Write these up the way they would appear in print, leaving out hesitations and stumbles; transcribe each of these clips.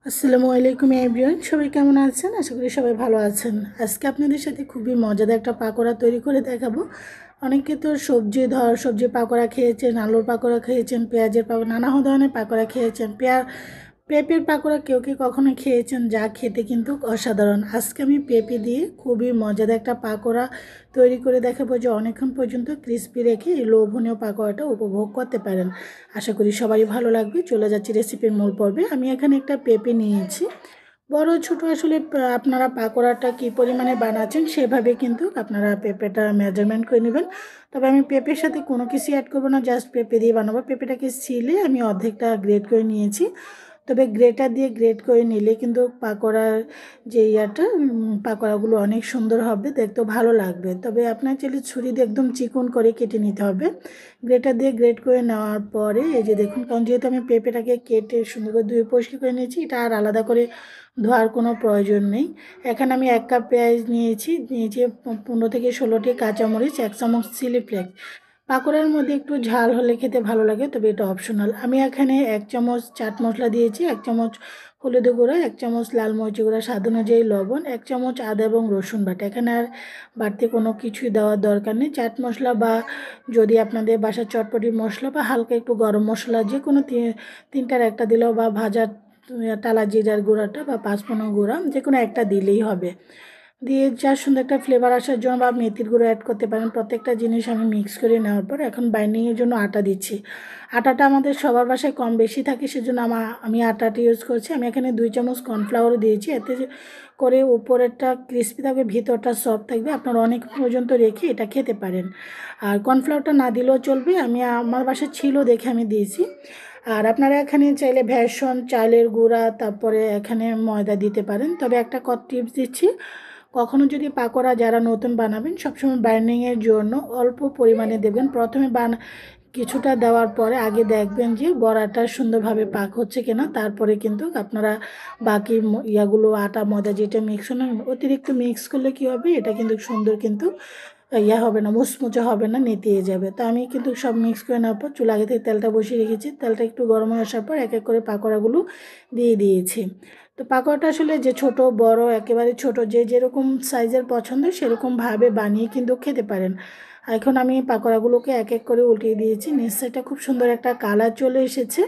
আসসালামু আলাইকুম এভরিওয়ান, সবাই কেমন আছেন? আশা করি সবাই ভালো আছেন। আজকে আপনাদের সাথে খুবই মজাদার একটা পাকোড়া তৈরি করে দেখাবো। অনেকে তো সবজি পাকোড়া খেয়েছেন, আলুর পাকোড়া খেয়েছেন, পেঁয়াজের পাকোড়া, নানা ধরনের পাকোড়া খেয়েছেন, পেঁপের পাকোড়া কেউ কখনো খেয়েছেন, যা খেতে কিন্তু অসাধারণ। আজকে আমি পেঁপে দিয়ে খুবই মজাদার একটা পাকোড়া তৈরি করে দেখাবো, যে অনেকক্ষণ পর্যন্ত ক্রিস্পি রেখে এই লোভনীয় পাকোড়াটা উপভোগ করতে পারেন। আশা করি সবারই ভালো লাগবে। চলে যাচ্ছি রেসিপির মূল পর্বে। আমি এখানে একটা পেঁপে নিয়েছি, বড় ছোট আসলে আপনারা পাকোড়াটা কী পরিমাণে বানাচ্ছেন সেভাবে কিন্তু আপনারা পেঁপেটা মেজারমেন্ট করে নেবেন। তবে আমি পেঁপের সাথে কোনো কিছু অ্যাড করবো না, জাস্ট পেঁপে দিয়ে বানাবো। পেঁপেটাকে ছিলে আমি অর্ধেকটা গ্রেট করে নিয়েছি। তবে গ্রেটার দিয়ে গ্রেট করে নিলে কিন্তু পাকোড়ার যে পাকোড়াগুলো অনেক সুন্দর হবে, দেখতেও ভালো লাগবে। তবে আপনার চাইলে ছুরি দিয়ে একদম চিকন করে কেটে নিতে হবে। গ্রেটার দিয়ে গ্রেট করে নেওয়ার পরে এই যে দেখুন, কারণ যেহেতু আমি পেঁপেটাকে কেটে সুন্দর করে ধুয়ে পরিষ্কার করে নিয়েছি, এটা আর আলাদা করে ধোয়ার কোনো প্রয়োজন নেই। এখানে আমি 1 কাপ পেঁয়াজ নিয়েছি 15 থেকে 16টি কাঁচামরিচ, 1 চামচ চিলি ফ্লেক্স। পাকোড়ার মধ্যে একটু ঝাল হলে খেতে ভালো লাগে, তবে এটা অপশনাল। আমি এখানে 1 চামচ চাট মশলা দিয়েছি, 1 চামচ হলুদের গুঁড়া, 1 চামচ লাল মরিচের গুঁড়া, স্বাদ অনুযায়ী লবণ, 1 চামচ আদা এবং রসুন বাটা। এখানে আর বাড়তি কোনো কিছুই দেওয়ার দরকার নেই। চাট মশলা বা যদি আপনাদের বাসার চটপটি মশলা বা হালকা একটু গরম মশলা যে কোনো তিনটার একটা দিলেও, বা ভাজা টালা জিরার গুঁড়াটা বা পাঁচফোড়ন গুঁড়া যে কোনো একটা দিলেই হবে। দিয়ে যা সুন্দর একটা ফ্লেভার আসার জন্য বা মেথির গুঁড়ো অ্যাড করতে পারেন। প্রত্যেকটা জিনিস আমি মিক্স করে নেওয়ার পর এখন বাইন্ডিংয়ের জন্য আটা দিচ্ছি। আটাটা আমাদের সবার বাসায় কম বেশি থাকে, সেজন্য আমি আটাটা ইউজ করছি। আমি এখানে 2 চামচ কর্নফ্লাওয়ারও দিয়েছি, এতে করে উপরেরটা ক্রিস্পি থাকবে, ভিতরটা সফট থাকবে। আপনারা অনেক পর্যন্ত রেখে এটা খেতে পারেন। আর কর্নফ্লাওয়ারটা না দিলেও চলবে, আমার বাসায় ছিল দেখে আমি দিয়েছি। আর আপনারা এখানে চাইলে ভেষন, চালের গুঁড়া, তারপরে এখানে ময়দা দিতে পারেন। তবে একটা টিপস দিচ্ছি, কখনো যদি পাকোড়া যারা নতুন বানাবেন সবসময় বাইন্ডিংয়ের জন্য অল্প পরিমাণে দেবেন। প্রথমে কিছুটা দেওয়ার পরে আগে দেখবেন যে বড়াটা সুন্দরভাবে পাক হচ্ছে কিনা, তারপরে কিন্তু আপনারা বাকি ইয়াগুলো আটা ময়দা যেটা মিক্স হলো, অতিরিক্ত মিক্স করলে কী হবে, এটা কিন্তু সুন্দর কিন্তু হবে না, মুচমুচে হবে না, নেতিয়ে যাবে। তো আমি কিন্তু সব মিক্স করে নেওয়ার পর চুলা আগে থেকে তেলটা বসিয়ে রেখেছি। তেলটা একটু গরম হয়ে আসার পর এক এক করে পাকোড়াগুলো দিয়ে দিয়েছি। তো পাকোড়াটা আসলে যে ছোট বড় একেবারে ছোট যে যেরকম সাইজের পছন্দ সেরকমভাবে বানিয়ে কিন্তু খেতে পারেন। এখন আমি পাকোড়াগুলোকে এক এক করে উল্টিয়ে দিয়েছি। নিচ সাইডটা খুব সুন্দর একটা কালার চলে এসেছে।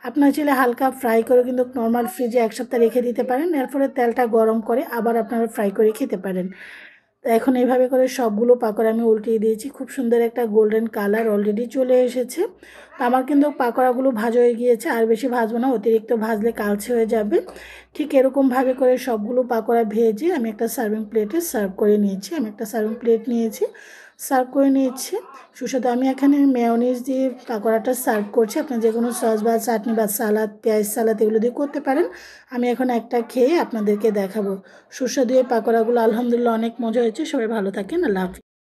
আপনার চাইলে হালকা ফ্রাই করে কিন্তু নর্মাল ফ্রিজে 1 সপ্তাহ রেখে দিতে পারেন। এরপরে তেলটা গরম করে আবার আপনারা ফ্রাই করে খেতে পারেন। তো এখন এইভাবে করে সবগুলো পাকোড়া আমি উল্টিয়ে দিয়েছি। খুব সুন্দর একটা গোল্ডেন কালার অলরেডি চলে এসেছে। তো আমার কিন্তু পাকোড়াগুলো ভাজা হয়ে গিয়েছে, আর বেশি ভাজবো না, অতিরিক্ত ভাজলে কালচে হয়ে যাবে। ঠিক এরকমভাবে করে সবগুলো পাকোড়া ভেজে আমি একটা সার্ভিং প্লেটে সার্ভ করে নিয়েছি। আমি একটা সার্ভিং প্লেট নিয়েছি, সার্ভ করে নিয়েছি। সুস্বাদু আমি এখানে মেয়োনিজ দিয়ে পাকোড়াটা সার্ভ করছি। আপনি যে কোনো সস বা চাটনি বা সালাদ, পেঁয়াজ সালাদ এগুলো দিয়ে করতে পারেন। আমি এখন একটা খেয়ে আপনাদেরকে দেখাবো। সুস্বাদু এই পাকোড়াগুলো আলহামদুলিল্লাহ অনেক মজা হয়েছে। সবাই ভালো থাকেন। আল্লাহ হাফেজ।